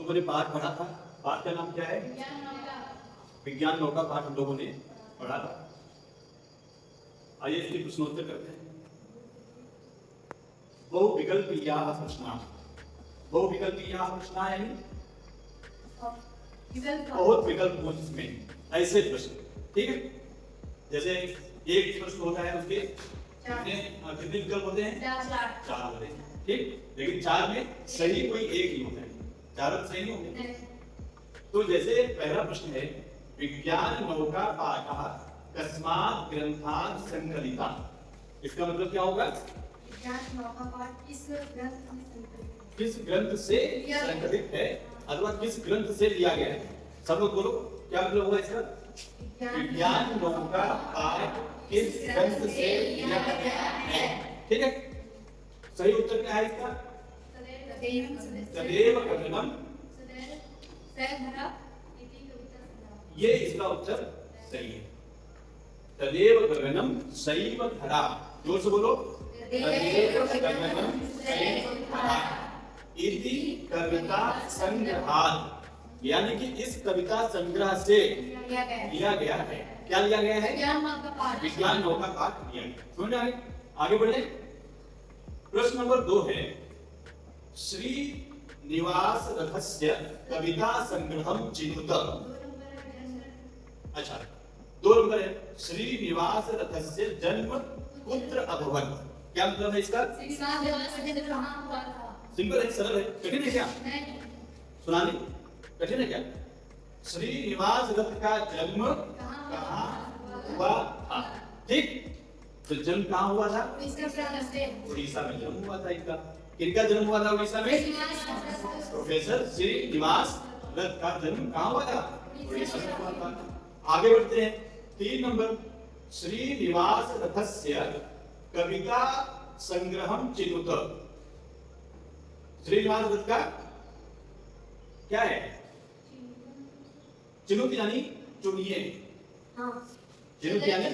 लोगों ने पाठ पढ़ा था। पाठ का नाम क्या है? विज्ञान नौका पाठ हम लोगों ने पढ़ा था। आइए इसके प्रश्नोत्तर करते हैं। बहुविकल्पीयाः प्रश्नाः। बहुविकल्पीयाः प्रश्नाः यानी बहुत विकल्प हो जिसमें ऐसे प्रश्न, ठीक है। जैसे एक प्रश्न होता है उसके कितने विकल्प होते हैं? चार होते हैं, ठीक। लेकिन चार में सही कोई एक ही होता है, चारों सही नहीं होते। तो जैसे पहला प्रश्न है विज्ञान नौका पाठः कस्मात् ग्रंथात् संकलितः। इसका मतलब क्या होगा? विज्ञान नौका पाठ किस ग्रंथ से संकलित है अथवा किस ग्रंथ से लिया गया है। सब लोग बोलो क्या मतलब होगा इसका? विज्ञान नौका पाठ किस ग्रंथ से लिया गया है, ठीक है। सही उत्तर क्या है इसका? तदेव गगनम। ये इसका उत्तर सही है। तदेव गगनम सैव धरा। जोर से बोलो। तदेव गगनम सैव धरा इति कविता संग्रहात्, यानी कि इस कविता संग्रह से लिया गया है। क्या लिया गया है? विज्ञान नौका पाठ लिया गया। समझ आए? आगे बढ़े। प्रश्न नंबर 2 है श्री निवास रथस्य कविता संग्रहम चिनुत। अच्छा 2 नंबर है श्री निवास रथस्य जन्म कुत्र अभवत्। क्या मतलब है इसका? सिंपल है, सरल है। कठिन है क्या? सुनाने कठिन है क्या? श्रीनिवास रथ का जन्म कहाँ हुआ था, ठीक। तो जन्म कहाँ हुआ था? उड़ीसा में जन्म हुआ था इनका। किनका जन्म हुआ था उड़ीसा में? प्रोफेसर श्रीनिवास रथ का जन्म कहाँ हुआ था? उड़ीसा में हुआ था। आगे बढ़ते हैं। 3 नंबर श्रीनिवास रथस्य कविता संग्रहम चिनुत। श्रीनिवास रथ का क्या है? चिनुत यानी चुनिए। चिनुत यानी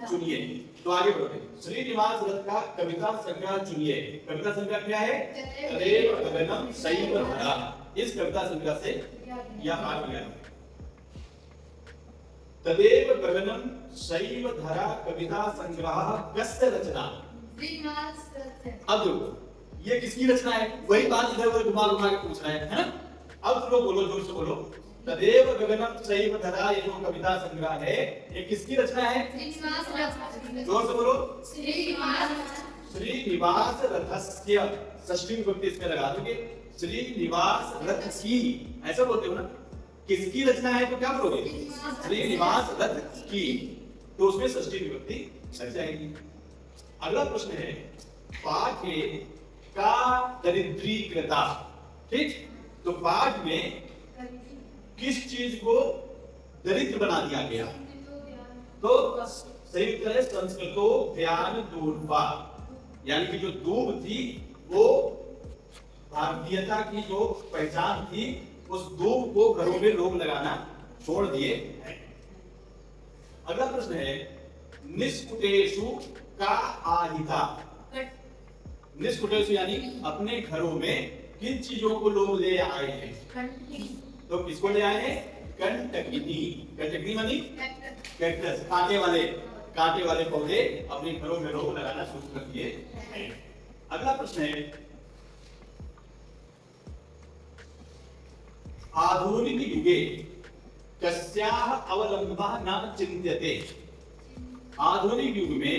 चुनिए। तो आगे बढ़ते। श्रीनिवास रथ का कविता संग्रह चुनिए। कविता संग्रह क्या है? तदेव गगनम सैव धरा। इस कविता संग्रह से यह पाठ लिया है। तदेव गगनम सैव धरा कविता संग्रह कस्य रचना। अब ये किसकी रचना है? वही बात इधर उधर घुमा घुमा के पूछ रहा है ना। अब तुम लोग बोलो, जोर से बोलो। तदेव गगनम सैव धरा ये जो कविता संग्रह है ये किसकी रचना है? जोर से बोलो। श्रीनिवास रथस्य। षष्ठी विभक्ति इसमें लगा दोगे। श्रीनिवास रथ की ऐसा बोलते हो ना। किसकी रचना है तो क्या बोलोगे? श्रीनिवास रथ की। तो उसमें षष्ठी विभक्ति लग जाएगी। अगला प्रश्न है पाठे का दरिद्रीकृता, ठीक। तो पाठ में किस चीज को दरिद्र बना दिया गया? तो सही उत्तर है संस्कृतो ध्यान दूर्वा, यानी कि जो दूब थी वो भारतीयता की जो पहचान थी उस दूब को घरों में लोग लगाना छोड़ दिए हैं। अगला प्रश्न है निष्कुटेषु का आहिता। निष्कुटेषु यानी अपने घरों में किन चीजों को लोग ले आए हैं? तो किसको ले आए हैं? कंटकिनी। कंटकिनी मानी कैक्टस, कांटे वाले पौधे अपने घरों में लोग लगाना शुरू कर दिए हैं। अगला प्रश्न है आधुनिक युगे कस्याः अवलंबः न चिन्त्यते। आधुनिक युग में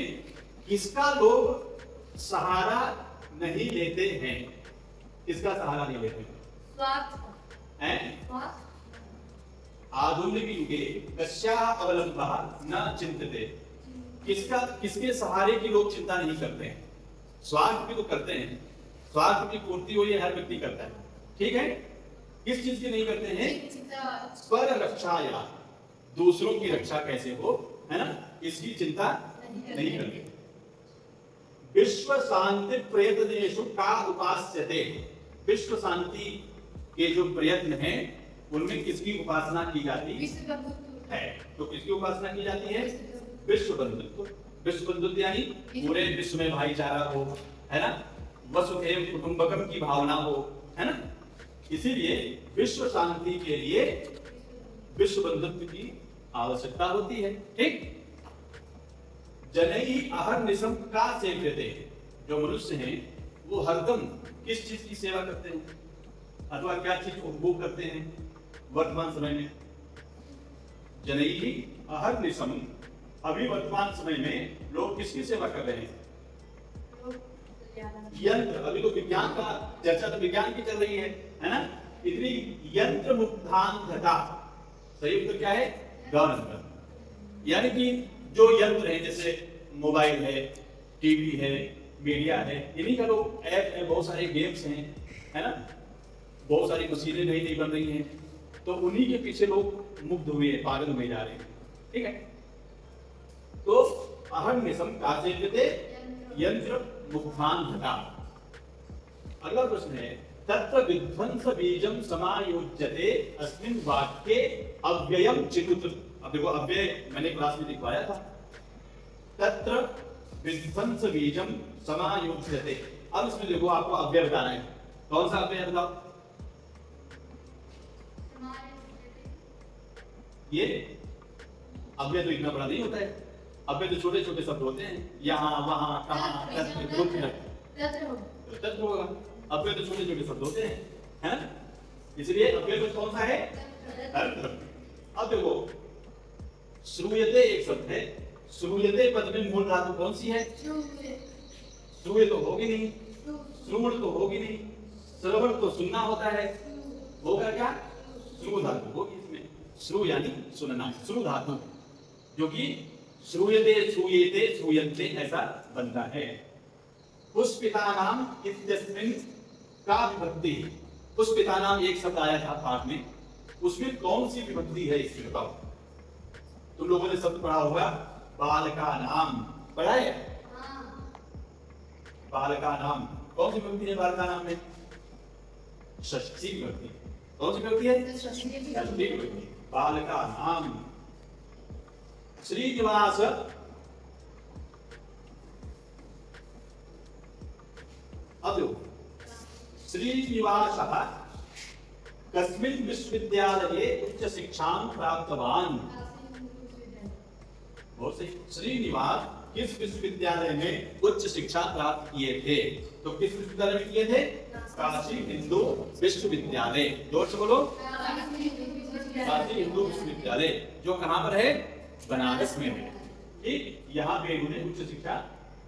किसका लोग सहारा नहीं लेते हैं? किसका सहारा नहीं लेते हैं? आधुनिक युगे कस्याः अवलंबः न चिन्त्यते। किसके सहारे की लोग चिंता नहीं करते हैं? स्वार्थ की तो करते हैं, स्वार्थ की पूर्ति हो ये हर व्यक्ति करता है, ठीक है। किस चीज की नहीं करते हैं? पर रक्षाया, दूसरों की रक्षा कैसे हो, है ना, इसकी चिंता नहीं करते। विश्व शांति प्रयत्नेषु का उपास्यते। विश्व शांति के जो प्रयत्न हैं उनमें किसकी उपासना की जाती है? तो किसकी उपासना की जाती है? विश्व बंधुत्व। विश्व बंधुत्व यानी पूरे विश्व में भाईचारा हो, है ना, वसुधैव कुटुंबकम की भावना हो, है ना। इसीलिए विश्व शांति के लिए विश्व बंधुत्व की आवश्यकता होती है। ठीक, जनई अहर्निशम का सेव्यते, जो मनुष्य हैं वो हरदम किस चीज की सेवा करते हैं अथवा क्या चीज उपभोग करते हैं वर्तमान समय में? जनई अहर्निशम, अभी वर्तमान समय में लोग किसकी सेवा कर रहे हैं? यंत्र। अभी तो विज्ञान का चर्चा तो विज्ञान की चल रही है ना? इतनी यंत्र मुक्तान घटा, सही उत्तर क्या है? गवर्नर। यानी कि जो यंत्र है जैसे मोबाइल है, टीवी है, मीडिया है, इन्हीं का लोग ऐप है, बहुत सारे गेम्स हैं, है ना? बहुत सारी मशीनें नई नई बन रही हैं, तो उन्हीं के पीछे लोग मुग्ध हुए, पागल हुए जा रहे हैं। ठीक है, तो अहर्निशम का सेव्यते यंत्र मुक्तान घटा। अगला प्रश्न है, तत्र विध्वंस बीजम समायोज्यते अस्मिन् वाक्ये अव्ययम चिनुत। अब देखो अव्यय मैंने क्लास में लिखवाया था, तत्र विध्वंस बीजम समायोज्यते। अब इसमें देखो आपको अव्यय बताना है, कौन सा अव्यय बताओ? ये अव्यय तो इतना बड़ा नहीं होता है, अव्यय तो छोटे छोटे शब्द होते हैं, यहाँ वहां कहाँ, तत्र होगा। अव्यय तो छोटे छोटे शब्द होते हैं, इसलिए अव्यय तो कौन सा है? अब देखो श्रूयते एक शब्द है, श्रूयते पद में मूल धातु कौन सी है? श्रूय तो होगी नहीं, श्रवण तो होगी नहीं, श्रवण तो सुनना होता है, होगा क्या? श्रू धातु होगी इसमें, श्रू यानी सुनना, श्रू धातु जो कि श्रूयते श्रूयेते श्रूयन्ते ऐसा बनता है। पुष्पितानाम इत्यस्मिन् का विभक्ति, पुष्पितानाम एक शब्द आया था पाठ में, उसमें कौन सी विभक्ति है इसमें बताओ? तुम लोगों ने शब्द पढ़ा होगा बालका नाम, पढ़ा है? बालका नाम, कौन सी विभक्ति है बालका नाम में? षष्ठी विभक्ति। कौन सी विभक्ति है? षष्ठी विभक्ति। बालका नाम। श्रीनिवास श्रीनिवासः कस्मिन् विश्वविद्यालये उच्च शिक्षां प्राप्तवान्? बहुत सही। श्रीनिवास किस विश्वविद्यालय में उच्च शिक्षा प्राप्त किए थे? तो किस विश्वविद्यालय में किए थे? काशी हिंदू विश्वविद्यालय। जोर से बोलो, काशी हिंदू विश्वविद्यालय, जो कहां पर है? बनारस में है। ठीक, यहाँ पे उन्होंने उच्च शिक्षा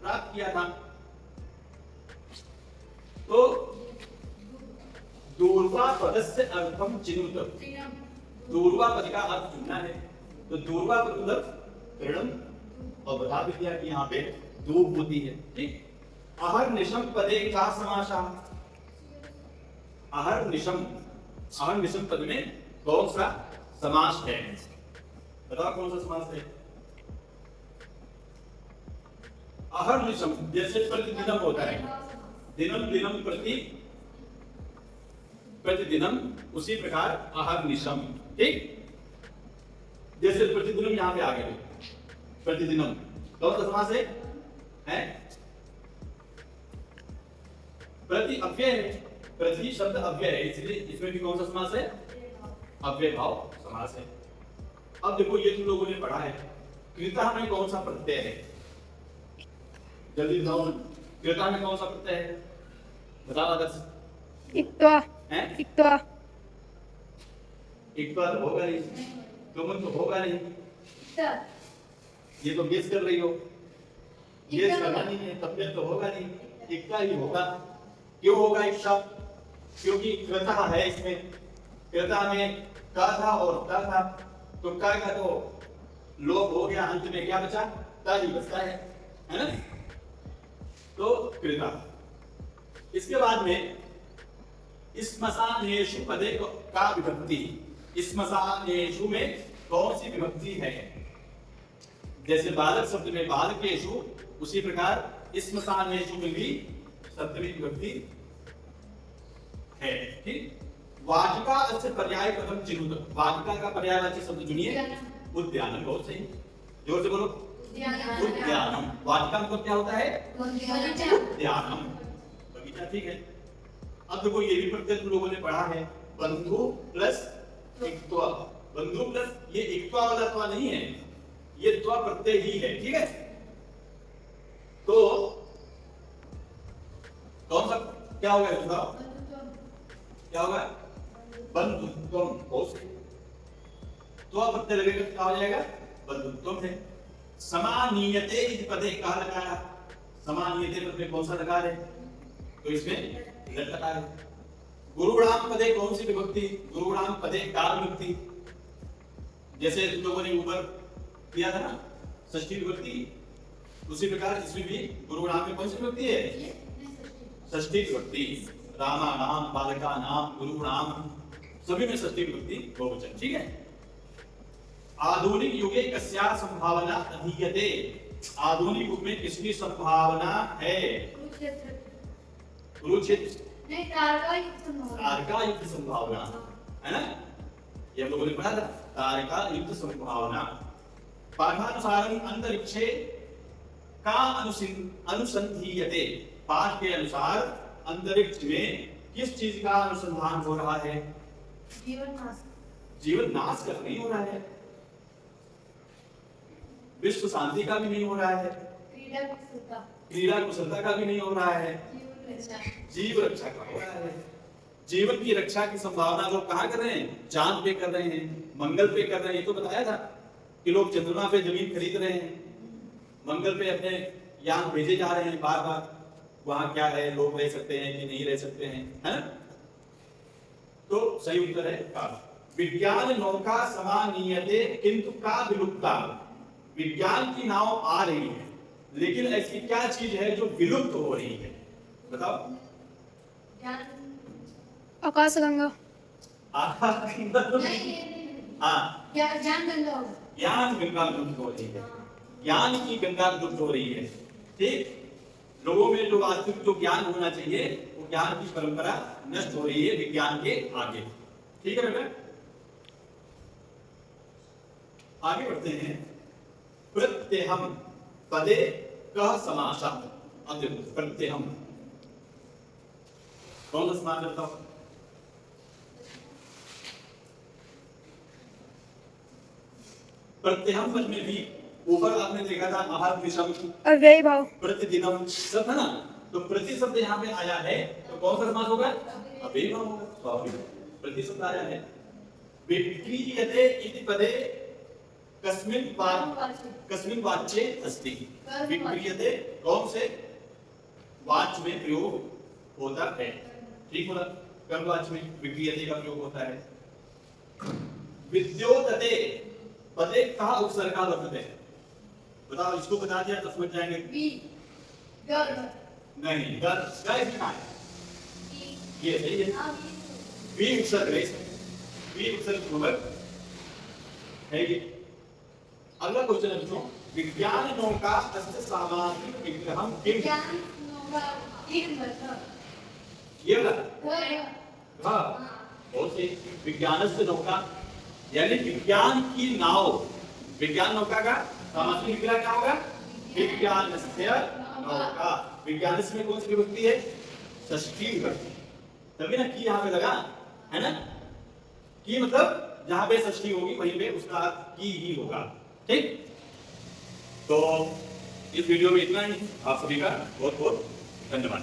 प्राप्त किया था। तो दूर्वा पदस्य अर्थम चिनुत, दूर्वा पद का अर्थ चुनना है, तो दूर्वा पद मतलब ऋणम, और बता भी दिया कि यहाँ पे दूर होती है। ठीक, अहर्निशम पदे का समासः? अहर्निशम, अहर्निशम पद में कौन सा समास है? बताओ कौन सा समास है? अहर्निशम जैसे प्रतिदिनम होता है, दिनम दिनम प्रति प्रतिदिनम, उसी प्रकार अहर्निशम। ठीक, जैसे प्रतिदिनम यहाँ पे आ गए, प्रतिदिनम कौन सा समास है? प्रति अव्यय है, प्रति शब्द अव्यय है, इसलिए इसमें भी कौन सा समास है? अव्यय भाव समास है। अब देखो ये तुम लोगों ने पढ़ा है, कृता में कौन सा प्रत्यय है? जल्दी बताओ, कृता में कौन सा प्रत्यय है? बताओ आदर्श। इक्त्वा। हैं? इक्त्वा। इक्त्वा तो होगा नहीं, तुम तो होगा नहीं, ये तो गेस कर रही हो, गेस करना नहीं है, तब तो होगा नहीं, इक्ता ही होगा। क्यों होगा इक्ता? क्योंकि कृता है इसमें, कृता में का था और ता था, तो का तो लोप हो गया, अंत में क्या बचा? ता ही बचता है ना? तो कृता। इसके बाद में स्मशानेषु पदे का विभक्ति, स्मशानेषु में कौन सी विभक्ति है? जैसे बालक शब्द में बालकेषु, उसी प्रकार स्मशानेषु में भी सप्तमी विभक्ति है। ठीक, वाटिका से पर्याय पदम चिनुत, वाटिका का पर्यायवाची शब्द चुनिए। उद्यानम, बहुत सही, जोर से बोलो, उद्यानम। वाटिका मतलब क्या होता है? उद्यानम, बगीचा। ठीक है, अब देखो ये भी प्रत्यय तुम लोगों ने पढ़ा है, बंधु प्लस इक्त्वा, बंधु प्लस ये इक्त्वा वाला त्वा नहीं है, ये त्वा प्रत्यय ही है, ठीक है। तो कौन सा क्या होगा बताओ, क्या होगा, बंधुत्वम, त्वा प्रत्यय लगेगा क्या हो जाएगा, बंधुत्वम है। समानीयते इति पदे कहा लगाया, समानीयते पद में कौन सा लगा है, तो इसमें लट लगा है। गुरुणाम पदे कौन सी विभक्ति, गुरुणाम पदे काल विभक्ति, जैसे तुम लोगों ने ऊपर किया था ना षष्ठी विभक्ति, उसी प्रकार इसमें भी गुरुणाम में कौन सी विभक्ति है, षष्ठी विभक्ति। रामानाम, बालकानाम, गुरुणाम सभी में षष्ठी विभक्ति बहुवचन, ठीक है। आधुनिक युगे कस्या संभावना अधीयते, आधुनिक युग में किसकी संभावना है, कुरुक्षेत्र नहीं, तारका युक्त संभावना है ना, ये हम लोगों ने पढ़ा था, तारका युक्त संभावना। पाठानुसारम अंतरिक्षे का अनुसंधीयते, पाठ के अनुसार अंतरिक्ष में किस चीज का अनुसंधान हो रहा है, जीवन नाश का नहीं हो रहा है, विश्व शांति का भी नहीं हो रहा है, क्रीड़ा कुशलता का भी नहीं हो रहा है, जीव रक्षा का हो रहा है। जीवन की रक्षा की संभावना लोग कहाँ कर रहे हैं, चांद पे कर रहे हैं, मंगल पे कर रहे हैं, ये तो बताया था कि लोग चंद्रमा पे जमीन खरीद रहे हैं, मंगल पे अपने यान भेजे जा रहे हैं, बार बार वहां क्या है, लोग रह सकते हैं कि नहीं रह सकते हैं, है ना। तो सही उत्तर है का। विज्ञान नौका समानीयते किंतु का विलुप्ता, विज्ञान की नाव आ रही है लेकिन ऐसी क्या चीज है जो विलुप्त हो रही है, बताओ। आकाशगंगा, ज्ञान गंगा, ज्ञान गंगा लुप्त हो रही है, ज्ञान की गंगा लुप्त हो रही है, ठीक। लोगों में जो वास्तविक जो ज्ञान होना चाहिए वो ज्ञान की परंपरा नष्ट हो रही है विज्ञान के आगे, ठीक है बेटा। आगे बढ़ते हैं। प्रत्यहम पदे कह समासा, अब देखो प्रत्यहम कौन सा समास बताओ, प्रत्यहम पद में भी ऊपर आपने देखा था आहार विषम अव्ययी भाव, प्रतिदिनम सब है ना, तो प्रति शब्द यहाँ पे आया है तो कौन सा समास होगा, अव्ययी भाव होगा, स्वाभाविक प्रति शब्द आया है। विक्रियते इति पदे कस्मिन वाच्ये अस्ति, विक्रियते कौन से वाच्य में प्रयोग होता है, ठीक बोला, कर्म वाच्य में विक्रियते का प्रयोग होता है। विद्योतते पदे कहा उपसर्ग का वर्तते है, बताओ, इसको बता दिया तो समझ जाएंगे। नहीं, ये सही है, वी उपसर्ग है, वी उपसर्ग होगा है ये। अगला क्वेश्चन है बच्चों, विज्ञान नौका अस्य सामान्य विग्रहम किम, ये वाला हाँ बहुत सही। विज्ञान से नौका यानी विज्ञान की नाव, विज्ञान नौका का सामान्य विग्रह क्या होगा, विज्ञान से नौका। विज्ञान में कौन सी विभक्ति है, षष्ठी विभक्ति, तभी ना की यहाँ पे लगा है ना, की मतलब जहां पे षष्ठी होगी वहीं पे उसका की ही होगा, ठीक। तो इस वीडियो में इतना ही, आप सभी का बहुत बहुत धन्यवाद।